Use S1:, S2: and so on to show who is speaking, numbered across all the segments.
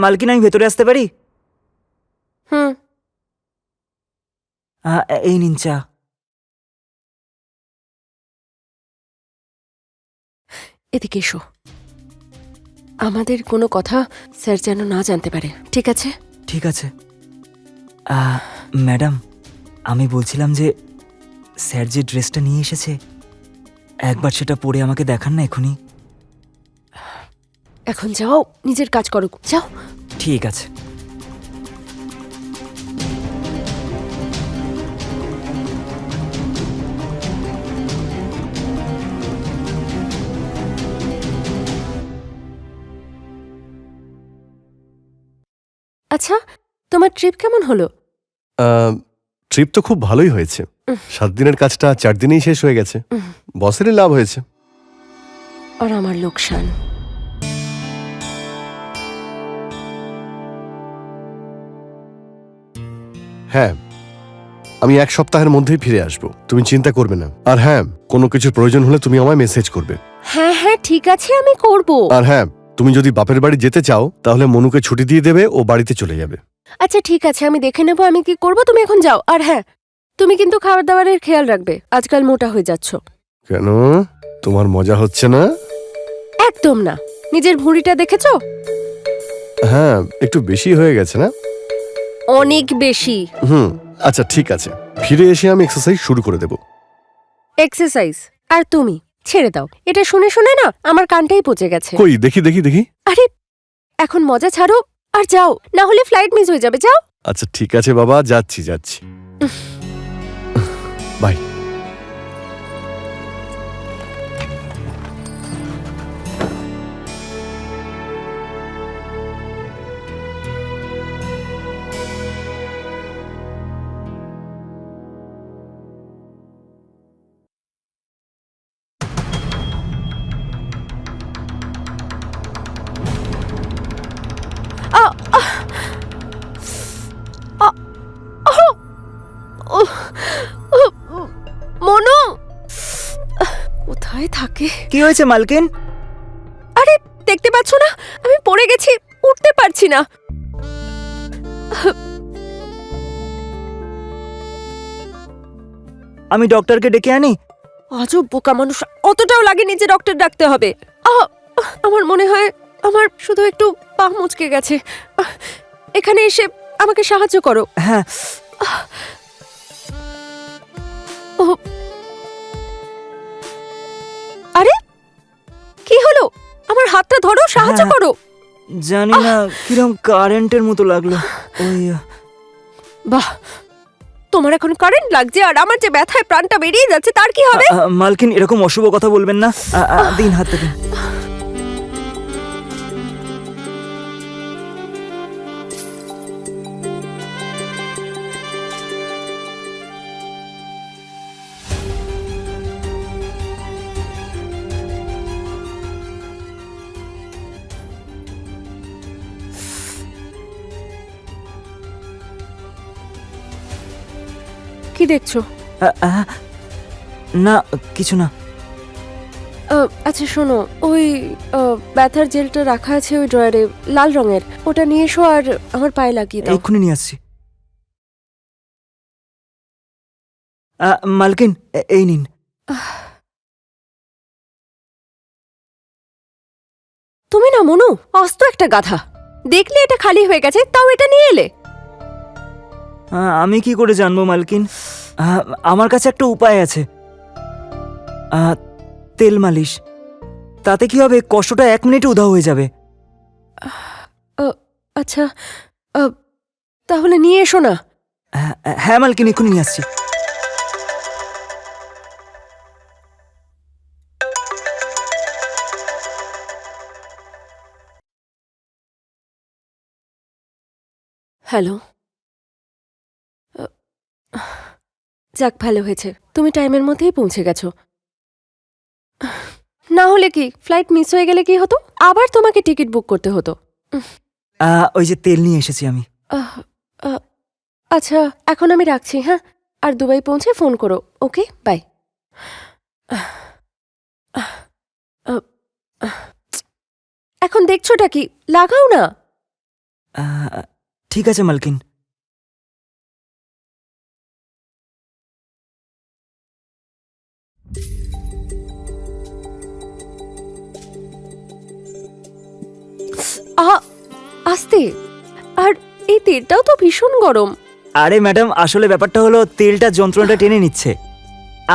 S1: মালকিন, আমি ভেতরে আসতে পারি?
S2: হুম।
S1: এই নিন চা।
S2: এদিকে এসো। আমাদের কোনো কথা স্যার যেন না জানতে পারে, ঠিক আছে?
S1: ঠিক আছে। ম্যাডাম, আমি বলছিলাম যে স্যার যে ড্রেসটা নিয়ে এসেছে, একবার সেটা পরে আমাকে দেখান না এখনই।
S2: এখন যাও, নিজের কাজ করো, যাও।
S1: ঠিক আছে।
S2: আচ্ছা, তোমার ট্রিপ কেমন হলো?
S3: ট্রিপ তো খুব ভালোই হয়েছে। 7 দিনের কাজটা 4 দিনেই শেষ হয়ে গেছে। বসেরই লাভ হয়েছে।
S2: আর আমার লোকসান।
S3: হ্যাঁ, আমি 1 সপ্তাহের মধ্যেই ফিরে আসব, তুমি চিন্তা করবে না। আর হ্যাঁ, কোনো কিছুর প্রয়োজন হলে তুমি আমায় মেসেজ করবে।
S2: হ্যাঁ হ্যাঁ, ঠিক আছে, আমি করব।
S3: আর হ্যাঁ, তুমি যদি বাপের বাড়ি যেতে চাও তাহলে মনুকে ছুটি দিয়ে দেবে, ও বাড়িতে চলে যাবে।
S2: আচ্ছা ঠিক আছে, আমি দেখে নেব আমি কি করব, তুমি এখন যাও। আর হ্যাঁ, তুমি কিন্তু খাবার দাবারের খেয়াল রাখবে, আজকাল মোটা হয়ে যাচ্ছ।
S3: কেন, তোমার মজা হচ্ছে না?
S2: একদম না। নিজের ভুঁড়িটা দেখেছো?
S3: হ্যাঁ, একটু বেশি হয়ে গেছে না?
S2: অনেক বেশি।
S3: আচ্ছা ঠিক আছে, ফিরে এসে আমি এক্সারসাইজ শুরু করে দেব।
S2: এক্সারসাইজ? আর তুমি ছেড়ে দাও, এটা শুনে শুনে না আমার কানটাই পচে গেছে।
S3: কই দেখি দেখি দেখি।
S2: আরে এখন মজা ছাড়ো আর যাও, না হলে ফ্লাইট মিস হয়ে যাবে, যাও।
S3: আচ্ছা ঠিক আছে বাবা, যাচ্ছি যাচ্ছি। বাই।
S2: মনু কোথায় থাকে?
S1: কি হয়েছে মালকিন?
S2: আরে দেখতে পাচ্ছ না, আমি পড়ে গেছি, উঠতে পারছি না।
S1: আমি ডক্টরকে ডেকে আনি?
S2: আজব বোকা মানুষ, অতটাও লাগেনি যে ডক্টর ডাকতে হবে। আমার মনে হয় আমার শুধু একটু পা মুচকে গেছে। এখানে এসে আমাকে সাহায্য করো।
S1: হ্যাঁ।
S2: আরে কি হলো? আমার হাতটা ধরো, সাহায্য
S1: হ্যাঁ।
S2: করো।
S1: জানি না, কিরম কারেন্টের মতো লাগলো। ওই
S2: বাহ, তোমার এখন কারেন্ট লাগছে আর আমার যে ব্যথায় প্রাণটা বেরিয়ে যাচ্ছে, তার কি হবে?
S1: মালকিন, এরকম অশুভ কথা বলবেন না। দিন হাতটা দিন।
S2: কি দেখছো?
S1: না, কিছু না।
S2: আচ্ছা শোনো, ওই ব্যথার জেলটা রাখা আছে ওই ড্রয়ারে, লাল রঙের, ওটা নিয়ে এসো আর আমার পায়ে লাগিয়ে দাও।
S1: এক্ষুনি নিয়ে আসছি। মালকিন, এই নিন।
S2: তুমি না মনু, আস্ত একটা গাধা। দেখলে এটা খালি হয়ে গেছে, তাও এটা নিয়ে এলে।
S1: আমি কি করে জানবো মালকিন? আমার কাছে একটা উপায় আছে। তেল মালিশ। তাতে কি হবে, কষ্টটা 1 মিনিটে উধাও হয়ে যাবে।
S2: আচ্ছা তাহলে নিয়ে এসো না।
S1: হ্যাঁ মালকিন, এক্ষুনি নিয়ে আসছি।
S2: হ্যালো। যাক, ভালো হয়েছে, তুমি টাইমের মধ্যেই পৌঁছে গেছো। না হলে কি, ফ্লাইট মিস হয়ে গেলে কি হতো? আবার তোমাকে টিকিট বুক করতে হতো।
S1: ওই যে তেল নিয়ে এসেছি আমি।
S2: আচ্ছা এখন আমি রাখছি, হ্যাঁ? আর দুবাই পৌঁছে ফোন করো, ওকে? বাই। এখন দেখছোটা কি, লাগাও না।
S1: ঠিক আছে মালকিন।
S2: আহা, আস্তে। আর এই তেলটাও তো ভীষণ গরম।
S1: আরে ম্যাডাম, আসলে ব্যাপারটা হলো তেলটা যন্ত্রণাটা টেনে নিচ্ছে।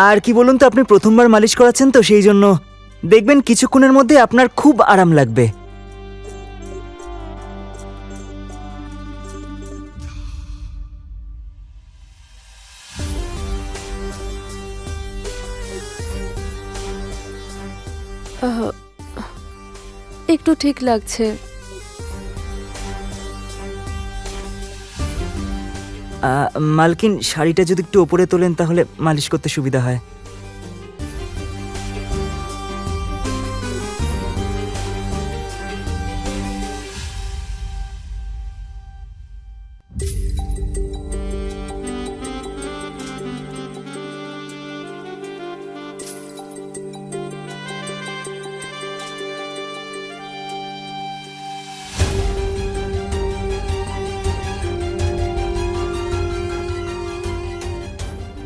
S1: আর কি বলুন তো, আপনি প্রথমবার মালিশ করাচ্ছেন তো সেই জন্য দেখবেন কিছুক্ষণের মধ্যে আপনার খুব আরাম লাগবে।
S2: আহ, একটু ঠিক লাগছে।
S1: মালকিন, শাড়িটা যদি একটু ওপরে তোলেন তাহলে মালিশ করতে সুবিধা হয়।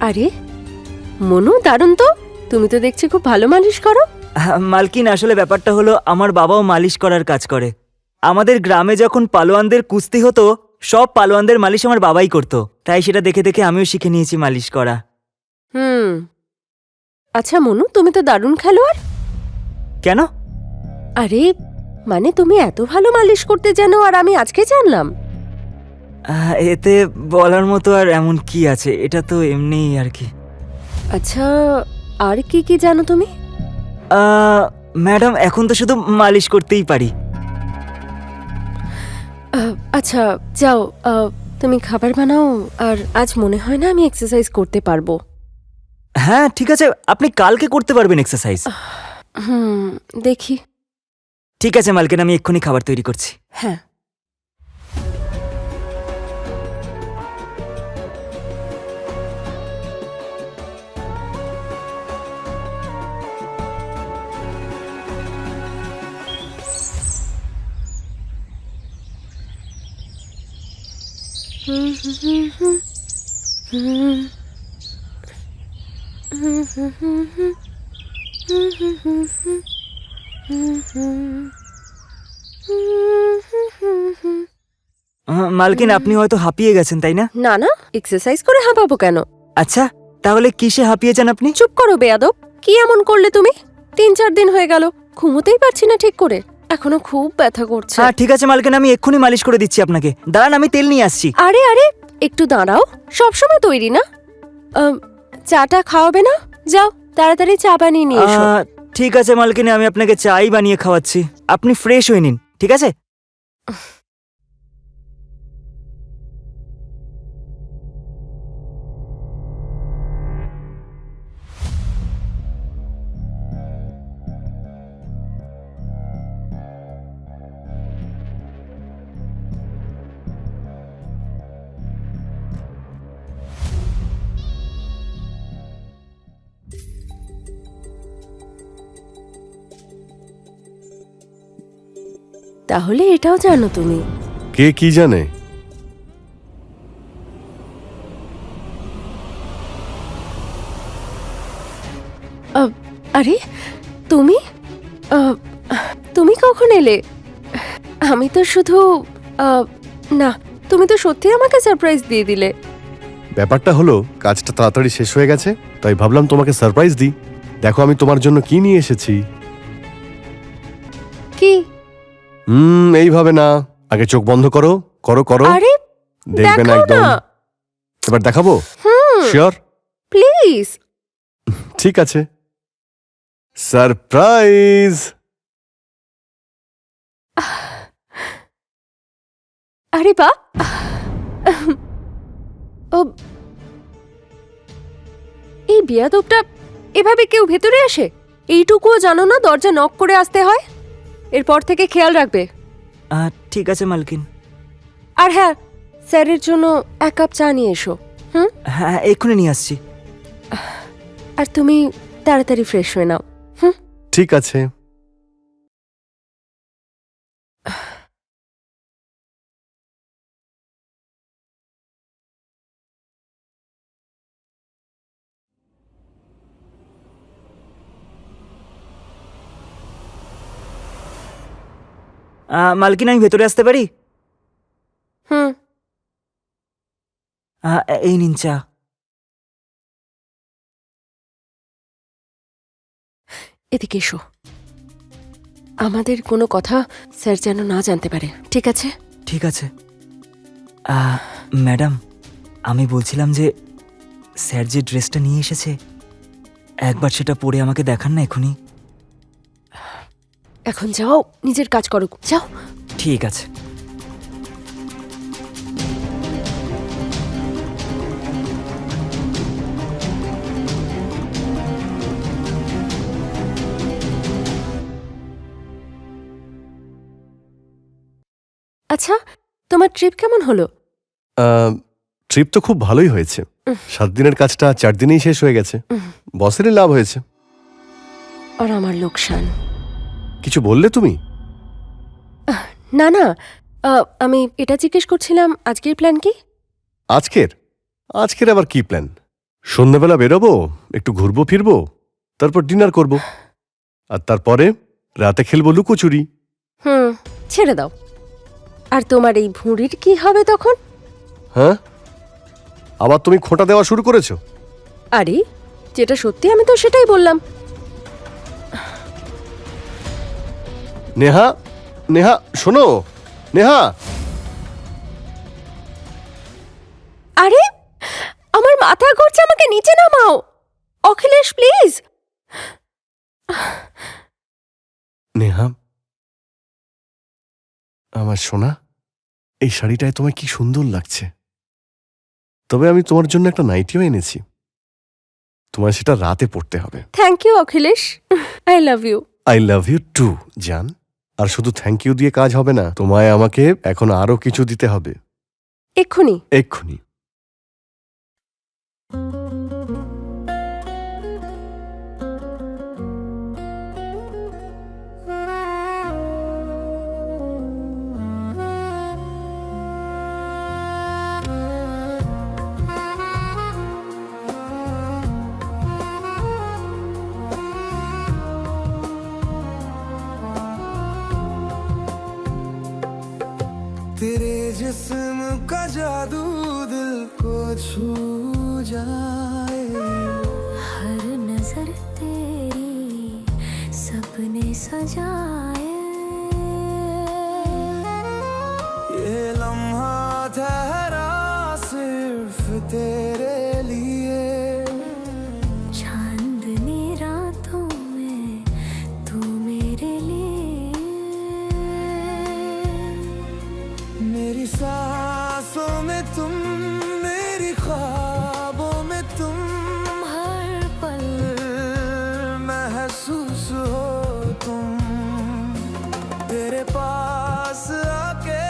S2: আরে মনু, দারুণ তো। তুমি তো দেখছি খুব ভালো মালিশ করো।
S1: মালকিন, আসলে ব্যাপারটা হলো আমার বাবাও মালিশ করার কাজ করে। আমাদের গ্রামে যখন পালোয়ানদের কুস্তি হতো, সব পালোয়ানদের মালিশ আমার বাবাই করতো, তাই সেটা দেখে দেখে আমিও শিখে নিয়েছি মালিশ করা।
S2: হুম। আচ্ছা মনু, তুমি তো দারুণ খেলোয়াড়।
S1: কেন?
S2: আরে মানে তুমি এত ভালো মালিশ করতে জানো আর আমি আজকে জানলাম।
S1: এতে বলার মতো আর এমন কি আছে, এটা তো এমনিই আর কি।
S2: আচ্ছা, আর কি কি জানো তুমি?
S1: ম্যাডাম, এখন তো শুধু মালিশ করতেই পারি।
S2: আচ্ছা যাও, তুমি খাবার বানাও। আর আজ মনে হয় না আমি এক্সারসাইজ করতে পারবো।
S1: হ্যাঁ ঠিক আছে, আপনি কালকে করতে পারবেন এক্সারসাইজ।
S2: দেখি।
S1: ঠিক আছে মালকিন, আমি এক্ষুনি খাবার তৈরি করছি।
S2: হ্যাঁ।
S1: মালকিন, আপনি হয়তো হাঁপিয়ে গেছেন, তাই না?
S2: না না, এক্সারসাইজ করে হাঁপাবো কেন?
S1: আচ্ছা, তাহলে কিসে হাঁপিয়েছেন আপনি?
S2: চুপ করো বেয়াদব। কি এমন করলে তুমি? 3-4 দিন হয়ে গেল, ঘুমোতেই পারছি না ঠিক করে। এখনো খুব ব্যথা করছে।
S1: হ্যাঁ ঠিক আছে মালকিন, আমি এক্ষুনি মালিশ করে দিচ্ছি আপনাকে। দাঁড়ান, আমি তেল নিয়ে আসছি।
S2: আরে আরে, একটু দাঁড়াও। সবসময় তৈরি না? চাটা খাওয়াবে না? যাও তাড়াতাড়ি চা বানিয়ে নিয়ে এসো।
S1: ঠিক আছে মালকিন, আমি আপনাকে চাই বানিয়ে খাওয়াচ্ছি। আপনি ফ্রেশ হয়ে নিন, ঠিক আছে?
S2: তাহলে এটাও জানো তুমি?
S3: কে কি জানে?
S2: আরে তুমি তুমি কখন এলে? আমি তো শুধু না, তুমি তো সত্যি আমাকে সারপ্রাইজ দিয়ে দিলে।
S3: ব্যাপারটা হলো কাজটা তাড়াতাড়ি শেষ হয়ে গেছে, তাই ভাবলাম তোমাকে সারপ্রাইজ দিই। দেখো আমি তোমার জন্য কি নিয়ে এসেছি।
S2: কি?
S3: এইভাবে না, আগে চোখ বন্ধ করো, করো করো।
S2: আরে
S3: দেখবে না
S2: দেখাও
S3: একদম।
S2: না।
S3: এবার দেখাবো? শিওর?
S2: প্লিজ।
S3: ঠিক আছে, সারপ্রাইজ।
S2: আরে বা, এই বিয়াদবটা এভাবে কেউ ভেতরে আসে? এইটুকুও জানো না দরজা নক করে আসতে হয়? এরপর থেকে খেয়াল রাখবে।
S1: ঠিক আছে মালকিন।
S2: আর হ্যাঁ, স্যারের জন্য 1 কাপ চা নিয়ে এসো।
S1: হ্যাঁ, এক্ষুনি নিয়ে আসছি।
S2: আর তুমি তাড়াতাড়ি ফ্রেশ হয়ে নাও।
S3: ঠিক আছে।
S1: মালকিন, আমি ভেতরে আসতে পারি?
S2: হুম।
S1: এই নিন চা।
S2: এদিকে এসো। আমাদের কোনো কথা স্যার যেন না জানতে পারে, ঠিক আছে?
S1: ঠিক আছে। ম্যাডাম, আমি বলছিলাম যে স্যার যে ড্রেসটা নিয়ে এসেছে, একবার সেটা পরে আমাকে দেখান না এখনই।
S2: এখন যাও, নিজের কাজ করো, যাও।
S1: ঠিক আছে।
S2: আচ্ছা, তোমার ট্রিপ কেমন হলো?
S3: ট্রিপ তো খুব ভালোই হয়েছে। 7 দিনের কাজটা 4 দিনেই শেষ হয়ে গেছে। বসেরই লাভ হয়েছে।
S2: আর আমার লোকসান।
S3: কিছু বললে তুমি?
S2: না না, আমি এটা জিজ্ঞেস করছিলাম, আজকের প্ল্যান কি?
S3: আজকের আবার কি প্ল্যান? সন্ধ্যাবেলা বেরোবো, একটু ঘুরবো ফিরবো, তারপর ডিনার করব, আর তারপরে রাতে খেলবো লুকোচুরি।
S2: ছেড়ে দাও। আর তোমার এই ভুঁড়ির কি হবে তখন?
S3: হ্যাঁ, আবার তুমি খোঁটা দেওয়া শুরু করেছো?
S2: আরে, যেটা সত্যি আমি তো সেটাই বললাম।
S3: নেহা, নেহা শোনো, নেহা।
S2: আরে, আমার মাথা ঘুরছে, আমাকে নিচে নামাও। অখিলেশ, প্লিজ।
S3: নেহা, আমার সোনা, এই শাড়িটায় তোমায় কি সুন্দর লাগছে। তবে আমি তোমার জন্য একটা নাইটিও এনেছি, তোমায় সেটা রাতে পড়তে হবে।
S2: Thank you Akhilesh, I love you.
S3: I love you too জান। আর শুধু থ্যাংক ইউ দিয়ে কাজ হবে না, তোমায় আমাকে এখন আরো কিছু দিতে হবে।
S2: এক্ষুনি?
S3: এক্ষুনি।
S4: तेरे जिस्म का जादू दिल को छू जाए,
S5: हर नजर तेरी सपने सजाए,
S4: ये लम्हा ठहरा सिर्फ तेरे लिए,
S5: चांदनी रातों में तू मेरे लिए,
S4: मेरी सांसों में तुम, मेरी ख्वाबों में तुम,
S5: हर पल
S4: महसूस हो तुम। तेरे पास आके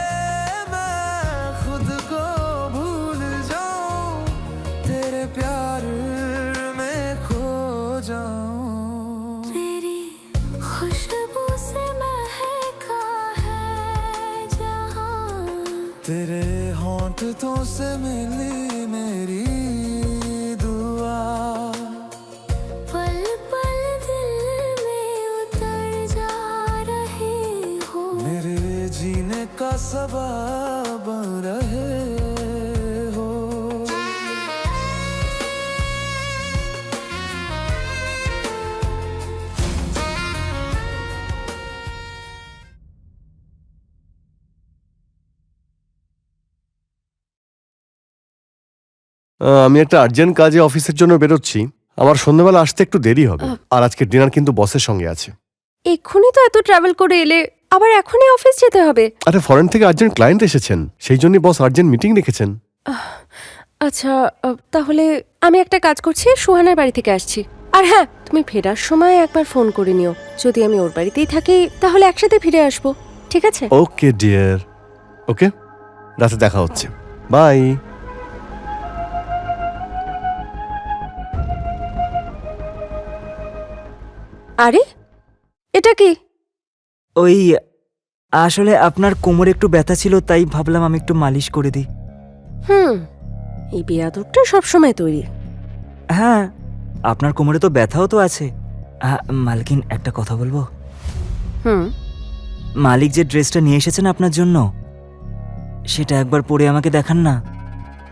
S4: मैं खुद को भूल जाऊं, तेरे प्यार में खो जाऊं।
S5: तेरी खुशबू से महका है जहां,
S4: तेरे होंठों से मिली मेरी दुआ,
S5: पल पल दिल में उतर जा रही हो,
S4: मेरे जीने का सबब बन रहे हो।
S3: আমি একটা আর্জেন্ট কাজে অফিসের জন্য বেরোচ্ছি, আমার সন্ধ্যাবেলা আসতে একটু দেরি হবে। আর আজকে ডিনার কিন্তু বসের সঙ্গে আছে।
S2: এক্ষুনি তো এত ট্রাভেল করে এলে, আবার এখনই অফিস যেতে হবে?
S3: আরে ফরেন থেকে আর্জেন্ট ক্লায়েন্ট এসেছেন, সেই জন্যই বস আর্জেন্ট মিটিং রেখেছেন।
S2: আচ্ছা, তাহলে আমি একটা কাজ করছি, সুহানার বাড়ি থেকে আসছি। আর হ্যাঁ, তুমি ফেরার সময় একবার ফোন করে নিও। যদি আমি ওর বাড়িতেই থাকি তাহলে একসাথে ফিরে আসবো, ঠিক আছে?
S3: ওকে ডিয়ার, ওকে, রাতে দেখা হচ্ছে, বাই।
S2: আরে, এটা কি?
S1: ওই, আসলে আপনার কোমরে একটু ব্যথা ছিল, তাই ভাবলাম আমি একটু মালিশ করে দিই।
S2: এই বেয়াদবটা সবসময় তৈরি।
S1: হ্যাঁ, আপনার কোমরে তো ব্যথাও তো আছে। মালকিন, একটা কথা বলবো?
S2: হুম।
S1: মালিক যে ড্রেসটা নিয়ে এসেছেন আপনার জন্য, সেটা একবার পরে আমাকে দেখান না।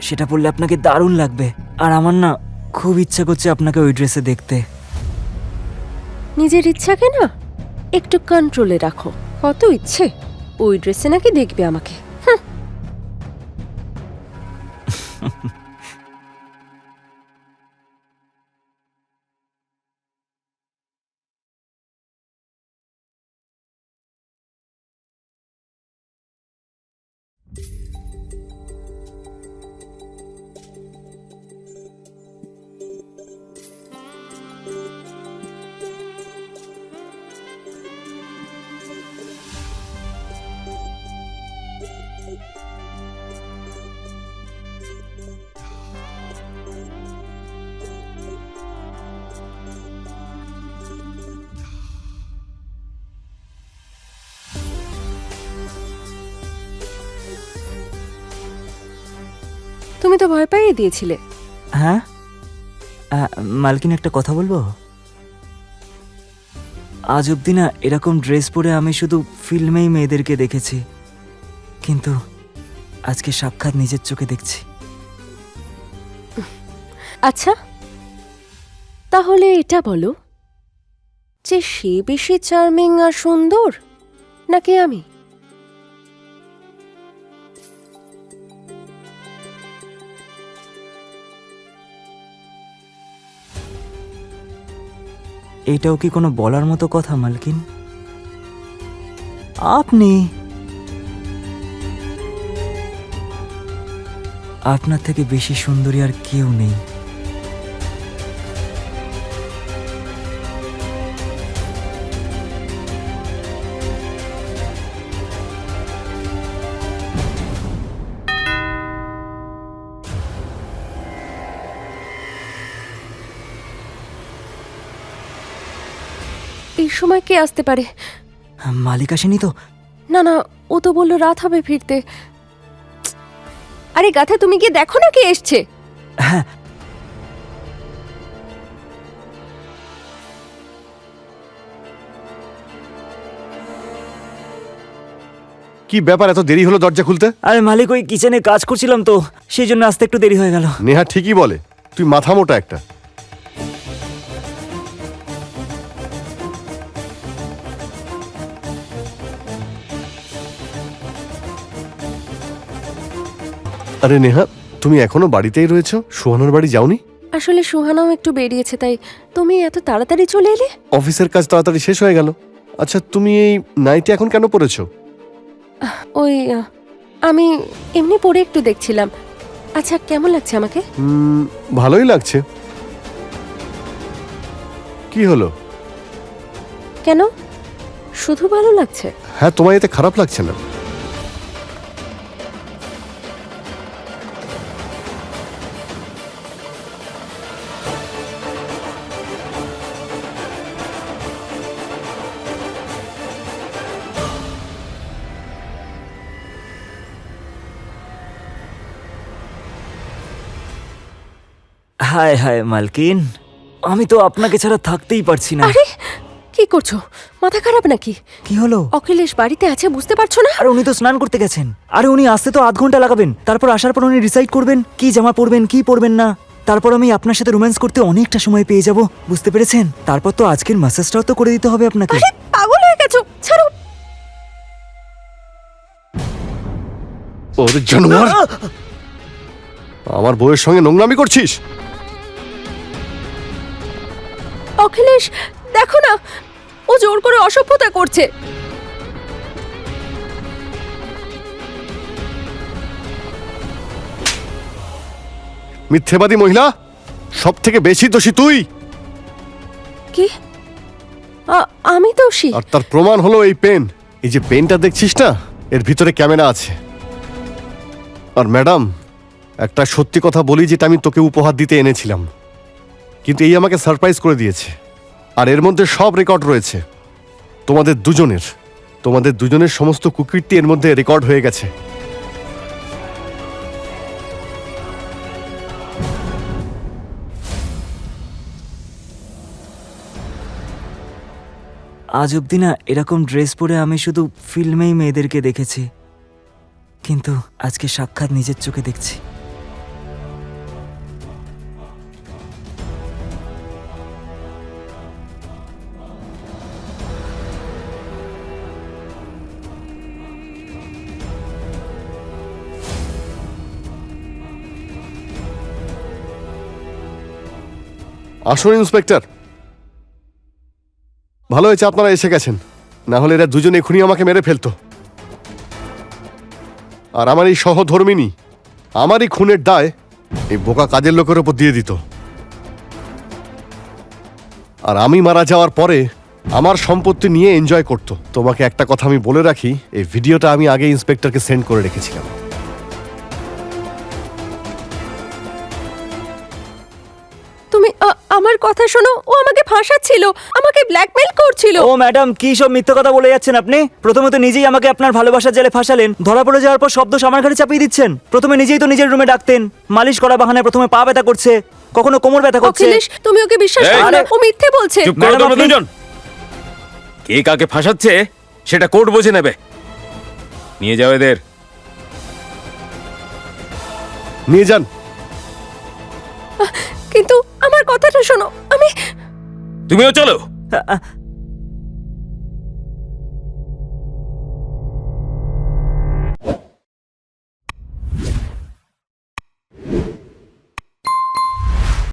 S1: সেটা পরলে আপনাকে দারুণ লাগবে। আর আমার না খুব ইচ্ছা করছে আপনাকে ওই ড্রেসে দেখতে।
S2: নিজের ইচ্ছাকে না একটু কন্ট্রোলে রাখো। কত ইচ্ছে ওই ড্রেসে নাকি দেখবে আমাকে। হুঁ। তুমি তো ভয় পাইয়ে দিয়েছিলে।
S1: হ্যাঁ, মালকিন একটা কথা বলবো? আজ অব্দি না এরকম ড্রেস পরে আমি শুধু ফিল্মেই মেয়েদেরকে দেখেছি, কিন্তু আজকে সাক্ষাৎ নিজের চোখে দেখছি।
S2: আচ্ছা, তাহলে এটা বলো যে সে বেশি চার্মিং আর সুন্দর নাকি আমি?
S1: এটাও কি কোনো বলার মতো কথা মালকিন? আপনি আপনার থেকে বেশি সুন্দরী আর কেউ নেই।
S2: এই সময় কে আসতে পারে?
S1: মালিক আসেনি তো?
S2: না না, ও তো বললো রাত হবে ফিরতে। আরে গাথা, তুমি গিয়ে দেখো না কে এসছে।
S1: হ্যাঁ,
S3: কি ব্যাপার, এত দেরি হলো দরজা খুলতে?
S1: আরে মালিক, ওই কিচেনে কাজ করছিলাম তো, সেই জন্য আসতে একটু দেরি হয়ে গেল।
S3: নেহা ঠিকই বলে, তুই মাথা মোটা একটা। আরে নেহা, তুমি এখনো বাড়িতেই রয়েছো? সুহানার বাড়ি যাওনি?
S2: আসলে সুহানাও একটু বেরিয়েছে, তাই তুমি এত তাড়াতাড়ি চলে এলে?
S3: অফিসের কাজ তাড়াতাড়ি শেষ হয়ে গেল। আচ্ছা, তুমি এই নাইটি এখন কেন পরেছো?
S2: ওই আমি এমনি পরে একটু দেখছিলাম। আচ্ছা, কেমন লাগছে আমাকে?
S3: ভালোই লাগছে। কি হলো?
S2: কেন, শুধু ভালো লাগছে?
S3: হ্যাঁ, তোমার এতে খারাপ লাগছে না?
S1: হায় হায় মালকিন, আমি তো আপনাকে ছাড়া থাকতেই পারছি না।
S2: আরে কি করছো? মাথা খারাপ নাকি?
S1: কি হলো?
S2: অখিলেশ বাড়িতে আছে, বুঝতে পারছো না?
S1: আর উনি তো স্নান করতে গেছেন। আরে উনি আসতে তো 0.5 ঘন্টা লাগাবেন। তারপর আসার পর উনি ডিসাইড করবেন কি জামা পরবেন কি পরবেন না। তারপর আমি আপনার সাথে রোম্যান্স করতে অনেকটা সময় পেয়ে যাব, বুঝতে পেরেছেন? তারপর তো আজকের ম্যাসাজটাও তো করে দিতে হবে আপনাকে।
S2: আরে পাগল হয়ে গেছো, ছাড়ো।
S3: ওরে জানোয়ার, আমার বউয়ের সঙ্গে নোংরামি করছিস?
S2: অখিলেশ, দেখো না, ও জোর করে অসভ্যতা করছে।
S3: মিথ্যেবাদী মহিলা, সব থেকে বেশি দোষী তুই।
S2: কি? আমি দোষী?
S3: আর তার প্রমাণ হলো এই পেন। এই যে পেনটা দেখছিস না, এর ভিতরে ক্যামেরা আছে। আর ম্যাডাম, একটা সত্যি কথা বলি, যেটা আমি তোকে উপহার দিতে এনেছিলাম, কিন্তু এই আমাকে সারপ্রাইজ করে দিয়েছে। আর এর মধ্যে সব রেকর্ড রয়েছে তোমাদের দুজনের সমস্ত কুকীর্তি এর মধ্যে রেকর্ড হয়ে গেছে।
S1: আজ অব্দি না এরকম ড্রেস পরে আমি শুধু ফিল্মেই মেয়েদেরকে দেখেছি, কিন্তু আজকে সাক্ষাৎ নিজের চোখে দেখছি।
S3: আসুন ইন্সপেক্টর, ভালো হয়েছে আপনারা এসে গেছেন, না হলে এরা দুজনে এখনই আমাকে মেরে ফেলতো। আর আমার এই সহধর্মিনী আমারই খুনের দায় এই বোকা কাজের লোকের ওপর দিয়ে দিত। আর আমি মারা যাওয়ার পরে আমার সম্পত্তি নিয়ে এনজয় করত। তোমাকে একটা কথা আমি বলে রাখি, এই ভিডিওটা আমি আগে ইন্সপেক্টরকে সেন্ড করে রেখেছিলাম।
S2: তুমি আমার কথা শোনো, ও আমাকে ফাঁসাচ্ছিল, আমাকে ব্ল্যাকমেল করছিল।
S1: ও ম্যাডাম, কি সব মিথ্যে কথা বলে যাচ্ছেন আপনি? প্রথমে তো নিজেই আমাকে আপনার ভালোবাসার জালে ফাঁসালেন, ধরা পড়ে যাওয়ার পর শব্দ আমার ঘাড়ে চাপিয়ে দিচ্ছেন। প্রথমে নিজেই তো নিজের রুমে ডাকতেন, মালিশ করা বাহানায় প্রথমে পা ব্যথা করছে, কখনো কোমর ব্যথা করছে।
S2: অখিলেশ, তুমি ওকে বিশ্বাস
S6: এই!
S2: করো না, ও মিথ্যে বলছে।
S6: চুপ করো
S1: ম্যাডাম,
S6: তোমরা
S1: আপনি-
S6: দুজন। কে কাকে ফাঁসাচ্ছে সেটা কোর্ট বুঝে নেবে। নিয়ে যাও এদের।
S3: নিয়ে যান।
S2: কিন্তু আমার কথাটা শোনো, আমি
S6: তুমিও চলো।
S1: আ- আ-